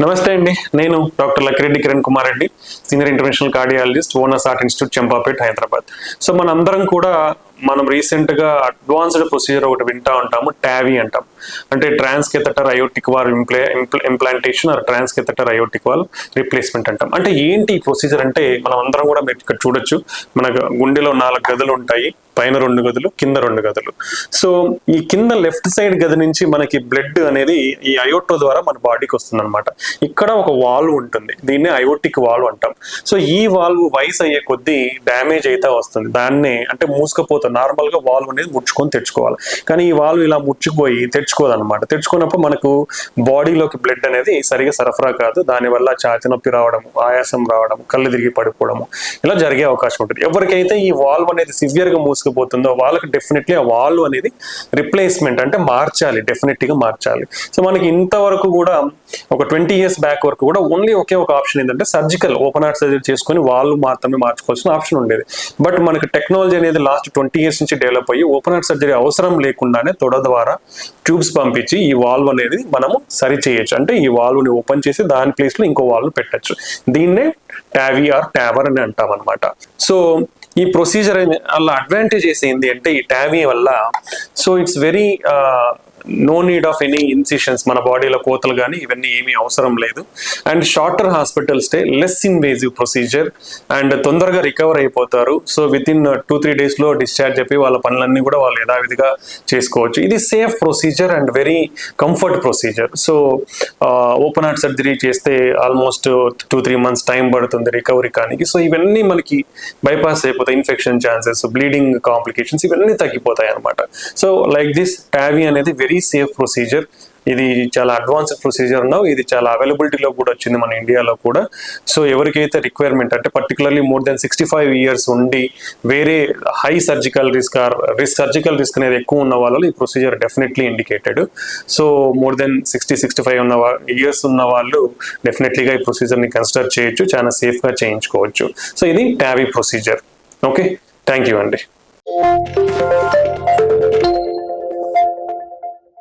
నమస్తే అండి, నేను doctor Lakkireddy Kiran Kumar Reddy, senior international cardiologist, onus heart institute, Champapet, Hyderabad. So మనందరం కూడా మనం రీసెంట్గా అడ్వాన్స్డ్ ప్రొసీజర్ ఒకటి వింటా ఉంటాము, టావీ అంటాం. అంటే transcatheter aortic valve implantation or transcatheter aortic valve replacement అంటాం. అంటే ఏంటి ఈ ప్రొసీజర్ అంటే మనం అందరం కూడా మీరు ఇక్కడ చూడొచ్చు, మన గుండెలో 4 గదులు ఉంటాయి, పైన 2 గదులు, కింద 2 గదులు. సో ఈ కింద లెఫ్ట్ సైడ్ గది నుంచి మనకి బ్లడ్ అనేది ఈ అయోర్టో ద్వారా మన బాడీకి వస్తుంది అనమాట. ఇక్కడ ఒక వాల్వ్ ఉంటుంది, దీన్ని అయోర్టిక్ వాల్వ్ అంటాం. సో ఈ వాల్వ్ వయసు అయ్యే కొద్దీ డ్యామేజ్ అయితే వస్తుంది, దాన్నే అంటే మూసుకపోతుంది. నార్మల్ గా వాల్వ్ అనేది ముడుచుకొని తెచ్చుకోవాలి, కానీ ఈ వాల్వ్ ఇలా ముచ్చుకుపోయి తెచ్చుకోదన్నమాట. తెచ్చుకున్నప్పుడు మనకు బాడీలోకి బ్లడ్ అనేది సరిగా సరఫరా కాదు, దానివల్ల ఛాతీ నొప్పి రావడం, ఆయాసం రావడం, కళ్ళు తిరిగి పడిపోవడము ఇలా జరిగే అవకాశం ఉంటుంది. ఎవరికైతే ఈ వాల్వ్ అనేది సివియర్ గా మూసుకుపోతుందో వాళ్ళకి డెఫినెట్లీ ఆ వాల్వ్ అనేది రిప్లేస్మెంట్ అంటే మార్చాలి, డెఫినెట్ గా మార్చాలి. సో మనకి ఇంతవరకు కూడా ఒక 20 years బ్యాక్ వరకు కూడా ఓన్లీ ఒకే ఒక ఆప్షన్ ఏంటంటే సర్జికల్ ఓపెన్ హార్ట్ సర్జరీ చేసుకొని వాల్వ్ మాత్రమే మార్చుకోవాల్సిన ఆప్షన్ ఉండేది. బట్ మనకి టెక్నాలజీ అనేది లాస్ట్ 20 years నుంచి డెవలప్ అయ్యి ఓపెన్ హార్ట్ సర్జరీ అవసరం లేకుండానే తొడ ద్వారా ట్యూబ్స్ పంపించి ఈ వాల్వ్ అనేది మనము సరి చేయొచ్చు. అంటే ఈ వాల్వ్ని ఓపెన్ చేసి దాని ప్లేస్ లో ఇంకో వాల్వ్ పెట్టచ్చు. దీన్నే టావీ ఆర్ టావర్ అని అంటాం అనమాట. సో ఈ ప్రొసీజర్ వల్ల అడ్వాంటేజెస్ ఏంటి అంటే ఈ టావీ వల్ల so it's very no need of any incisions, మన బాడీలో కోతలు కానీ ఇవన్నీ ఏమీ అవసరం లేదు. And shorter hospital stay, less invasive procedure, and తొందరగా రికవర్ అయిపోతారు. సో విత్ ఇన్ 2-3 days లో డిశ్చార్జ్ అయిపోయి వాళ్ళ పనులన్నీ కూడా వాళ్ళు యథావిధిగా చేసుకోవచ్చు. ఇది safe procedure and very comfort procedure. So open heart surgery చేస్తే ఆల్మోస్ట్ 2-3 months టైం పడుతుంది రికవరీ కానీ. సో ఇవన్నీ మనకి బైపాస్ అయిపోతాయి, ఇన్ఫెక్షన్ ఛాన్సెస్, బ్లీడింగ్ కాంప్లికేషన్స్ ఇవన్నీ తగ్గిపోతాయి అనమాట. సో లైక్ దిస్ టావీ అనేది వెరీ సేఫ్ ప్రొసీజర్. ఇది చాలా అడ్వాన్స్డ్ ప్రొసీజర్ ఉన్నావు, ఇది చాలా అవైలబిలిటీలో కూడా వచ్చింది మన ఇండియాలో కూడా. సో ఎవరికైతే రిక్వైర్మెంట్ అంటే పర్టికులర్లీ మోర్ దెన్ 65 years ఉండి వేరే high surgical risk surgical risk అనేది ఎక్కువ ఉన్న వాళ్ళు ఈ procedure definitely indicated. So more than 60-65 years ఉన్న వాళ్ళు డెఫినెట్లీగా ఈ ప్రొసీజర్ని కన్సిడర్ చేయొచ్చు, చాలా సేఫ్గా చేయించుకోవచ్చు. సో ఇది Tavy procedure. Okay, thank you అండి.